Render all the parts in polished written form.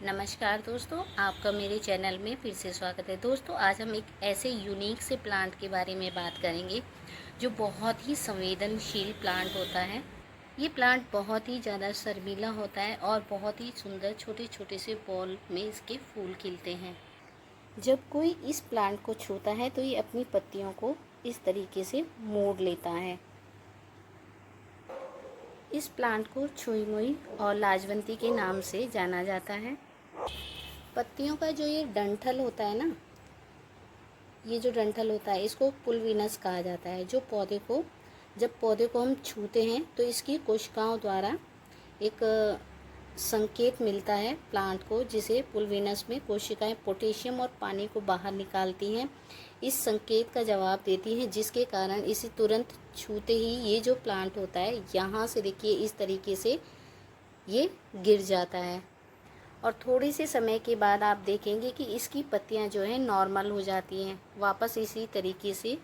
नमस्कार दोस्तों, आपका मेरे चैनल में फिर से स्वागत है। दोस्तों, आज हम एक ऐसे यूनिक से प्लांट के बारे में बात करेंगे जो बहुत ही संवेदनशील प्लांट होता है। ये प्लांट बहुत ही ज़्यादा शर्मीला होता है और बहुत ही सुंदर छोटे छोटे से बॉल में इसके फूल खिलते हैं। जब कोई इस प्लांट को छूता है तो ये अपनी पत्तियों को इस तरीके से मोड़ लेता है। इस प्लांट को छुई मुई और लाजवंती के नाम से जाना जाता है। पत्तियों का जो ये डंठल होता है ना, ये जो डंठल होता है इसको पुल्विनस कहा जाता है। जब पौधे को हम छूते हैं तो इसकी कोशिकाओं द्वारा एक संकेत मिलता है प्लांट को, जिसे पुल्विनस में कोशिकाएं पोटेशियम और पानी को बाहर निकालती हैं। इस संकेत का जवाब देती हैं, जिसके कारण इसे तुरंत छूते ही ये जो प्लांट होता है यहाँ से देखिए इस तरीके से ये गिर जाता है। और थोड़े से समय के बाद आप देखेंगे कि इसकी पत्तियां जो है नॉर्मल हो जाती हैं, वापस इसी तरीके से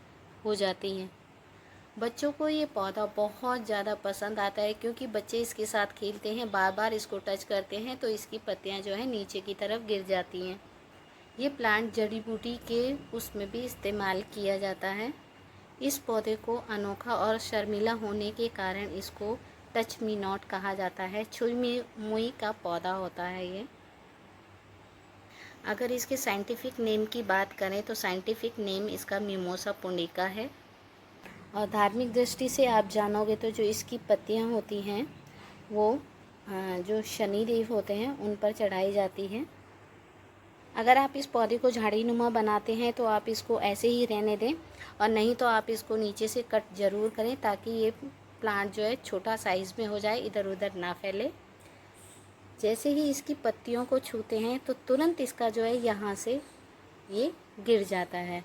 हो जाती हैं। बच्चों को ये पौधा बहुत ज़्यादा पसंद आता है, क्योंकि बच्चे इसके साथ खेलते हैं, बार बार इसको टच करते हैं तो इसकी पत्तियां जो है नीचे की तरफ गिर जाती हैं। ये प्लांट जड़ी बूटी के उसमें भी इस्तेमाल किया जाता है। इस पौधे को अनोखा और शर्मीला होने के कारण इसको टच मी नॉट कहा जाता है। छुई मुई का पौधा होता है ये। अगर इसके साइंटिफिक नेम की बात करें तो साइंटिफिक नेम इसका मिमोसा पुंडिका है। और धार्मिक दृष्टि से आप जानोगे तो जो इसकी पत्तियां होती हैं वो जो शनि देव होते हैं उन पर चढ़ाई जाती हैं। अगर आप इस पौधे को झाड़ी नुमा बनाते हैं तो आप इसको ऐसे ही रहने दें, और नहीं तो आप इसको नीचे से कट ज़रूर करें, ताकि ये प्लांट जो है छोटा साइज़ में हो जाए, इधर उधर ना फैले। जैसे ही इसकी पत्तियों को छूते हैं तो तुरंत इसका जो है यहाँ से ये गिर जाता है,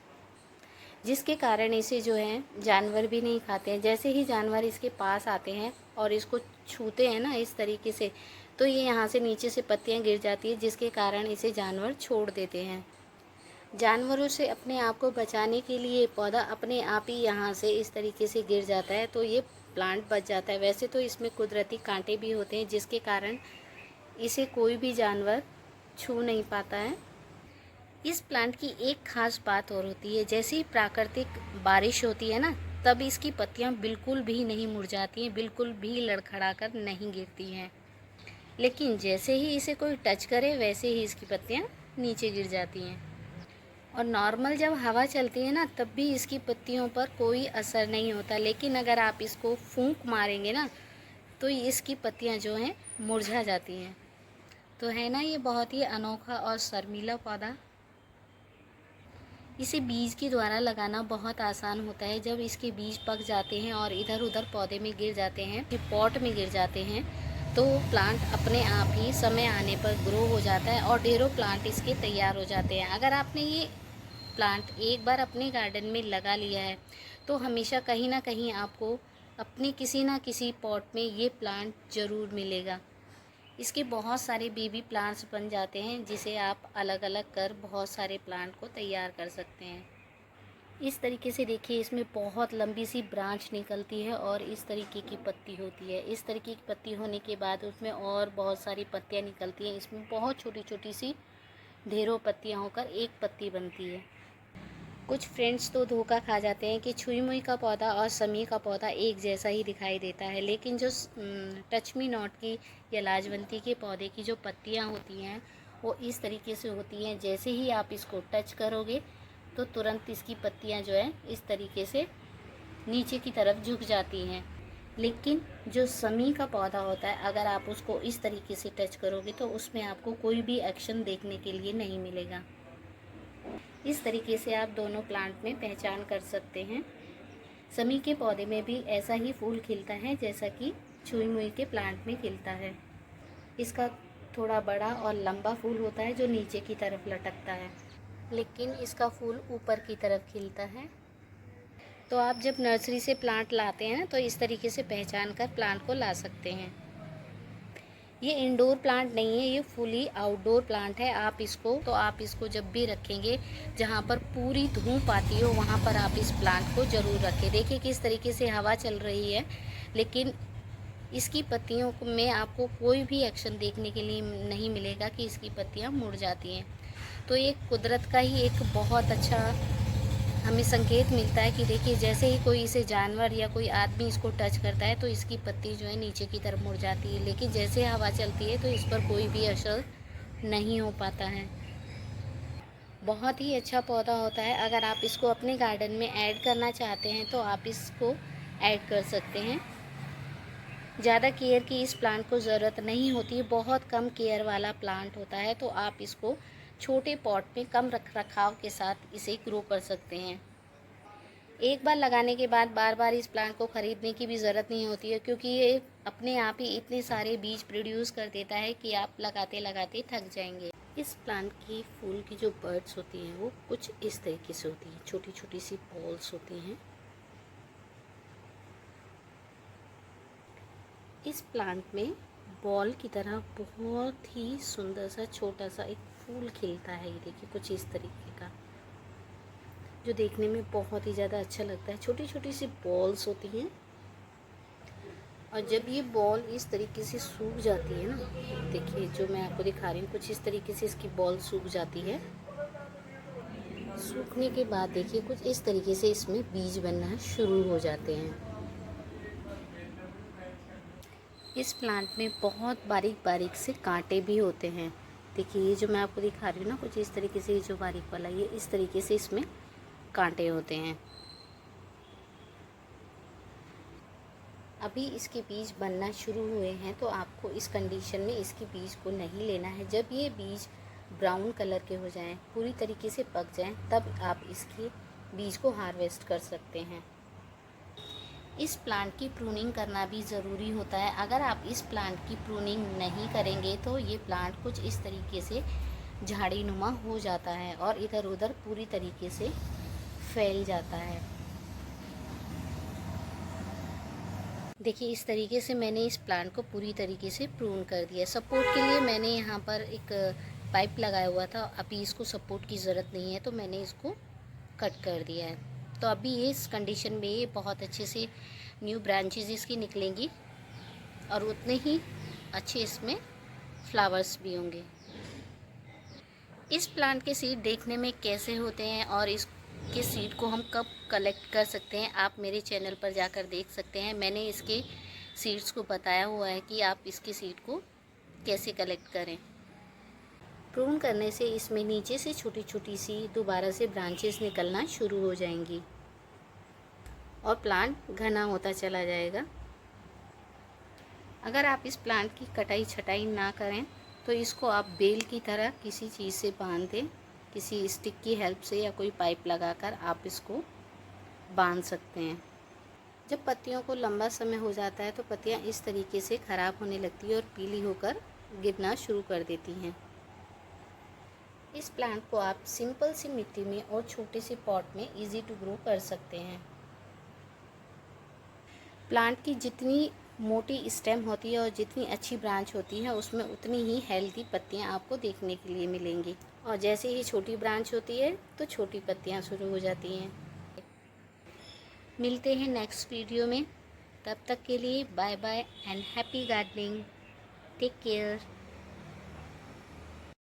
जिसके कारण इसे जो है जानवर भी नहीं खाते हैं। जैसे ही जानवर इसके पास आते हैं और इसको छूते हैं ना इस तरीके से, तो ये यहाँ से नीचे से पत्तियाँ गिर जाती है, जिसके कारण इसे जानवर छोड़ देते हैं। जानवरों से अपने आप को बचाने के लिए पौधा अपने आप ही यहाँ से इस तरीके से गिर जाता है, तो ये प्लांट बच जाता है। वैसे तो इसमें कुदरती कांटे भी होते हैं, जिसके कारण इसे कोई भी जानवर छू नहीं पाता है। इस प्लांट की एक खास बात और होती है, जैसे ही प्राकृतिक बारिश होती है ना, तब इसकी पत्तियाँ बिल्कुल भी नहीं मुरझाती हैं, बिल्कुल भी लड़खड़ा कर नहीं गिरती हैं। लेकिन जैसे ही इसे कोई टच करे वैसे ही इसकी पत्तियाँ नीचे गिर जाती हैं। और नॉर्मल जब हवा चलती है ना, तब भी इसकी पत्तियों पर कोई असर नहीं होता। लेकिन अगर आप इसको फूंक मारेंगे ना, तो इसकी पत्तियाँ जो हैं मुरझा जाती हैं। तो है ना ये बहुत ही अनोखा और शर्मीला पौधा। इसे बीज के द्वारा लगाना बहुत आसान होता है। जब इसके बीज पक जाते हैं और इधर उधर पौधे में गिर जाते हैं, कि पॉट में गिर जाते हैं, तो प्लांट अपने आप ही समय आने पर ग्रो हो जाता है और ढेरों प्लांट इसके तैयार हो जाते हैं। अगर आपने ये प्लांट एक बार अपने गार्डन में लगा लिया है तो हमेशा कहीं ना कहीं आपको अपने किसी ना किसी पॉट में ये प्लांट ज़रूर मिलेगा। इसके बहुत सारे बेबी प्लांट्स बन जाते हैं, जिसे आप अलग अलग कर बहुत सारे प्लांट को तैयार कर सकते हैं। इस तरीके से देखिए, इसमें बहुत लंबी सी ब्रांच निकलती है और इस तरीके की पत्ती होती है। इस तरीके की पत्ती होने के बाद उसमें और बहुत सारी पत्तियां निकलती हैं। इसमें बहुत छोटी छोटी सी ढेरों पत्तियां होकर एक पत्ती बनती है। कुछ फ्रेंड्स तो धोखा खा जाते हैं कि छुई मुई का पौधा और समी का पौधा एक जैसा ही दिखाई देता है, लेकिन जो टच मी नॉट की या लाजवंती के पौधे की जो पत्तियां होती हैं वो इस तरीके से होती हैं। जैसे ही आप इसको टच करोगे तो तुरंत इसकी पत्तियां जो है इस तरीके से नीचे की तरफ झुक जाती हैं। लेकिन जो समी का पौधा होता है, अगर आप उसको इस तरीके से टच करोगे तो उसमें आपको कोई भी एक्शन देखने के लिए नहीं मिलेगा। इस तरीके से आप दोनों प्लांट में पहचान कर सकते हैं। समी के पौधे में भी ऐसा ही फूल खिलता है जैसा कि छुई मुई के प्लांट में खिलता है। इसका थोड़ा बड़ा और लंबा फूल होता है जो नीचे की तरफ लटकता है, लेकिन इसका फूल ऊपर की तरफ खिलता है। तो आप जब नर्सरी से प्लांट लाते हैं ना, तो इस तरीके से पहचान कर प्लांट को ला सकते हैं। ये इंडोर प्लांट नहीं है, ये फुली आउटडोर प्लांट है। आप इसको जब भी रखेंगे, जहाँ पर पूरी धूप आती हो वहाँ पर आप इस प्लांट को ज़रूर रखें। देखिए किस तरीके से हवा चल रही है, लेकिन इसकी पत्तियों में आपको कोई भी एक्शन देखने के लिए नहीं मिलेगा कि इसकी पत्तियाँ मुड़ जाती हैं। तो ये कुदरत का ही एक बहुत अच्छा हमें संकेत मिलता है कि देखिए जैसे ही कोई इसे जानवर या कोई आदमी इसको टच करता है तो इसकी पत्ती जो है नीचे की तरफ मुड़ जाती है, लेकिन जैसे हवा चलती है तो इस पर कोई भी असर नहीं हो पाता है। बहुत ही अच्छा पौधा होता है। अगर आप इसको अपने गार्डन में ऐड करना चाहते हैं तो आप इसको ऐड कर सकते हैं। ज़्यादा केयर की इस प्लांट को ज़रूरत नहीं होती है, बहुत कम केयर वाला प्लांट होता है, तो आप इसको छोटे पॉट में कम रख रखाव के साथ इसे ग्रो कर सकते हैं। एक बार लगाने के बाद बार बार इस प्लांट को ख़रीदने की भी ज़रूरत नहीं होती है, क्योंकि ये अपने आप ही इतने सारे बीज प्रोड्यूस कर देता है कि आप लगाते लगाते थक जाएंगे। इस प्लांट की फूल की जो बर्ड्स होती हैं वो कुछ इस तरीके से होती हैं, छोटी छोटी सी बॉल्स होती हैं। इस प्लांट में बॉल की तरह बहुत ही सुंदर सा छोटा सा एक फूल खिलता है। ये देखिए कुछ इस तरीके का, जो देखने में बहुत ही ज़्यादा अच्छा लगता है। छोटी छोटी सी बॉल्स होती हैं, और जब ये बॉल इस तरीके से सूख जाती है ना, देखिए जो मैं आपको दिखा रही हूँ, कुछ इस तरीके से इसकी बॉल सूख जाती है। सूखने के बाद देखिए कुछ इस तरीके से इसमें बीज बनना शुरू हो जाते हैं। इस प्लांट में बहुत बारीक बारीक से कांटे भी होते हैं। देखिए ये जो मैं आपको दिखा रही हूँ ना, कुछ इस तरीके से, ये जो बारीक वाला, ये इस तरीके से इसमें कांटे होते हैं। अभी इसके बीज बनना शुरू हुए हैं, तो आपको इस कंडीशन में इसके बीज को नहीं लेना है। जब ये बीज ब्राउन कलर के हो जाएं, पूरी तरीके से पक जाएं, तब आप इसके बीज को हार्वेस्ट कर सकते हैं। इस प्लांट की प्रूनिंग करना भी ज़रूरी होता है। अगर आप इस प्लांट की प्रूनिंग नहीं करेंगे तो ये प्लांट कुछ इस तरीके से झाड़ी नुमा हो जाता है और इधर उधर पूरी तरीके से फैल जाता है। देखिए इस तरीके से मैंने इस प्लांट को पूरी तरीके से प्रून कर दिया। सपोर्ट के लिए मैंने यहाँ पर एक पाइप लगाया हुआ था, अभी इसको सपोर्ट की ज़रूरत नहीं है तो मैंने इसको कट कर दिया है। तो अभी ये इस कंडीशन में ये बहुत अच्छे से न्यू ब्रांचेस इसकी निकलेंगी और उतने ही अच्छे इसमें फ्लावर्स भी होंगे। इस प्लांट के सीड देखने में कैसे होते हैं और इसके सीड को हम कब कलेक्ट कर सकते हैं, आप मेरे चैनल पर जाकर देख सकते हैं। मैंने इसके सीड्स को बताया हुआ है कि आप इसके सीड को कैसे कलेक्ट करें। प्रून करने से इसमें नीचे से छोटी छोटी सी दोबारा से ब्रांचेस निकलना शुरू हो जाएंगी और प्लांट घना होता चला जाएगा। अगर आप इस प्लांट की कटाई छटाई ना करें तो इसको आप बेल की तरह किसी चीज़ से बांध दें, किसी स्टिक की हेल्प से या कोई पाइप लगाकर आप इसको बांध सकते हैं। जब पत्तियों को लंबा समय हो जाता है तो पत्तियां इस तरीके से ख़राब होने लगती है और पीली होकर गिरना शुरू कर देती हैं। इस प्लांट को आप सिंपल सी मिट्टी में और छोटे से पॉट में इजी टू ग्रो कर सकते हैं। प्लांट की जितनी मोटी स्टेम होती है और जितनी अच्छी ब्रांच होती है उसमें उतनी ही हेल्दी पत्तियां आपको देखने के लिए मिलेंगी, और जैसे ही छोटी ब्रांच होती है तो छोटी पत्तियां शुरू हो जाती हैं। मिलते हैं नेक्स्ट वीडियो में, तब तक के लिए bye bye and happy gardening. Take care.